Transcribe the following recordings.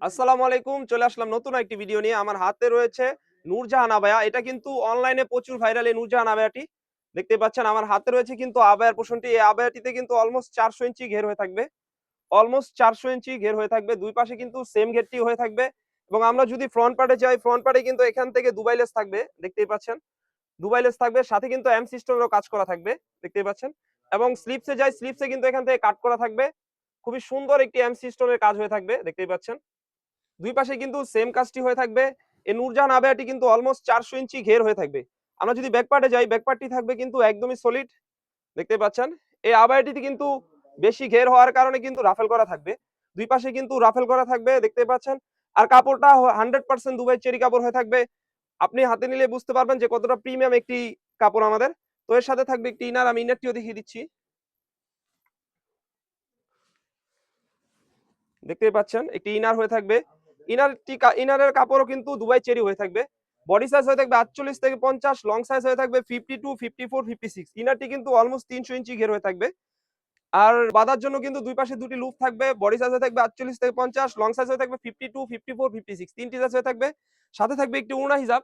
আসসালামু আলাইকুম। চলে আসলাম নতুন একটি ভিডিও নিয়ে। আমার হাতে রয়েছে নূরজাহান আবায়া। এটা কিন্তু অনলাইনে প্রচুর ভাইরাল এই নূরজাহান আবায়াটি। দেখতেই পাচ্ছেন আমার হাতে রয়েছে কিন্তু আবায়ার পোরশনটি। এই আবায়াটিতে কিন্তু অলমোস্ট ৪০০ ইঞ্চি ঘের হয়ে থাকবে। অলমোস্ট ৪০০ ইঞ্চি ঘের হয়ে থাকবে। ২ পাশে কিন্তু সেম ঘেরটি হয়ে থাকবে। এবং আমরা যদি ফ্রন্ট পার্টে যাই, ফ্রন্ট পার্টে কিন্তু এখান থেকে দুবাই লেস থাকবে। দেখতেই পাচ্ছেন। দুবাই লেস থাকবে। সাথে কিন্তু এম সিস্টেমেরও কাজ করা থাকবে। দেখতেই পাচ্ছেন। এবং স্লিপসে যাই, স্লিপসে কিন্তু এখান থেকে কাট করা থাকবে। খুবই সুন্দর একটি এম সিস্টেমের কাজ হয়ে থাকবে। দেখতেই পাচ্ছেন। ২ পাশে কিন্তু সেম কাজটি হয়ে থাকবে। এই নূরজাহান আবায়াটি কিন্তু অলমোস্ট ৪০০ ইঞ্চি ঘের হয়ে থাকবে। আমরা যদি ব্যাক পার্টে যাই, ব্যাক পার্টটি থাকবে কিন্তু একদমই সলিড। দেখতে পাচ্ছেন। এই আবায়াটিতে কিন্তু বেশি ঘের হওয়ার কারণে কিন্তু রাফেল করা থাকবে। ২ পাশে কিন্তু রাফেল করা থাকবে। দেখতে পাচ্ছেন। আর কাপড়টা 100% দুবাই চেরি কাপড় হয়ে থাকবে। আপনি হাতে নিলে বুঝতে পারবেন যে কতটা প্রিমিয়াম একটি কাপড় আমাদের। তো এর সাথে থাকবে একটি ইনার। আমি ইনারটিও দেখিয়ে দিচ্ছি। দেখতেই পাচ্ছেন একটি ইনার হয়ে থাকবে। ইনারের কাপড়ও কিন্তু দুবাই চেরি হয়ে থাকবে। বডি সাইজ হয়ে থাকবে ৪৮ থেকে ৫০, লং সাইজ হয়ে থাকবে 52, 54, 56। ইনারটি কিন্তু অলমোস্ট ৩০০ ইঞ্চি ঘের হয়ে থাকবে। আর বাঁধার জন্য কিন্তু দুই পাশে দুটি লুপ থাকবে। বডি সাইজ হয়ে থাকবে ৪৮ থেকে ৫০, লং সাইজ হয়ে থাকবে 52, 54, 56। তিনটি সাইজ হয়ে থাকবে। সাথে থাকবে একটি ওড়না হিজাব।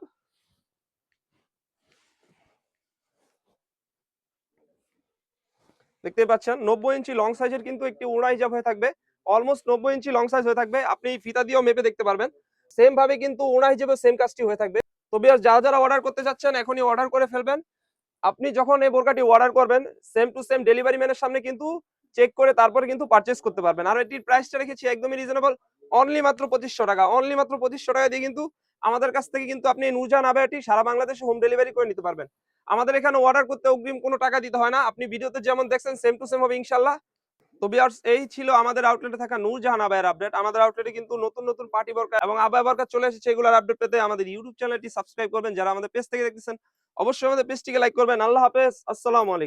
দেখতে পাচ্ছেন ৯০ ইঞ্চি লং সাইজের কিন্তু একটি ওড়না হিজাব হয়ে থাকবে। অলমোস্ট ৯০ ইঞ্চি লং সাইজ হয়ে থাকবে। আপনি ফিতা দিয়েও মেপে দেখতে পারবেন। সেম ভাবে কিন্তু ওড়না হিসেবে সেম কাজটি হয়ে থাকবে। তো ভিউয়ার্স, যারা যারা অর্ডার করতে চাচ্ছেন এখনই অর্ডার করে ফেলবেন। আপনি যখন এই বোরকাটি অর্ডার করবেন, সেম টু সেম ডেলিভারি ম্যানের সামনে কিন্তু চেক করে তারপরে কিন্তু পারচেজ করতে পারবেন। আর এটির প্রাইসটা রেখেছি একদমই রিজনেবল। অনলি মাত্র ২৫০০ টাকা। অনলি মাত্র ২৫০০ টাকা দিয়ে কিন্তু আমাদের কাছ থেকে কিন্তু আপনি এই নূরজাহান আবায়াটি সারা বাংলাদেশে হোম ডেলিভারি করে নিতে পারবেন। আমাদের এখানে অর্ডার করতে অগ্রিম কোনো টাকা দিতে হয় না। আপনি ভিডিওতে যেমন দেখছেন সেম টু সেম হবে ইনশাআল্লাহ। তো ভিউয়ার্স, এই ছিল আমাদের আউটলেটে থাকা নূরজাহান আবায়ার আপডেট। আমাদের আউটলেটে কিন্তু নতুন নতুন পার্টি বোরকা এবং আবায়া বোরকা চলে এসেছে। এগুলোর আপডেট পেতে আমাদের ইউটিউব চ্যানেলটি সাবস্ক্রাইব করবেন। যারা আমাদের পেজ থেকে দেখতেছেন অবশ্যই আমাদের পেজটিকে লাইক করবেন। আল্লাহ হাফেজ। আসসালামু আলাইকুম।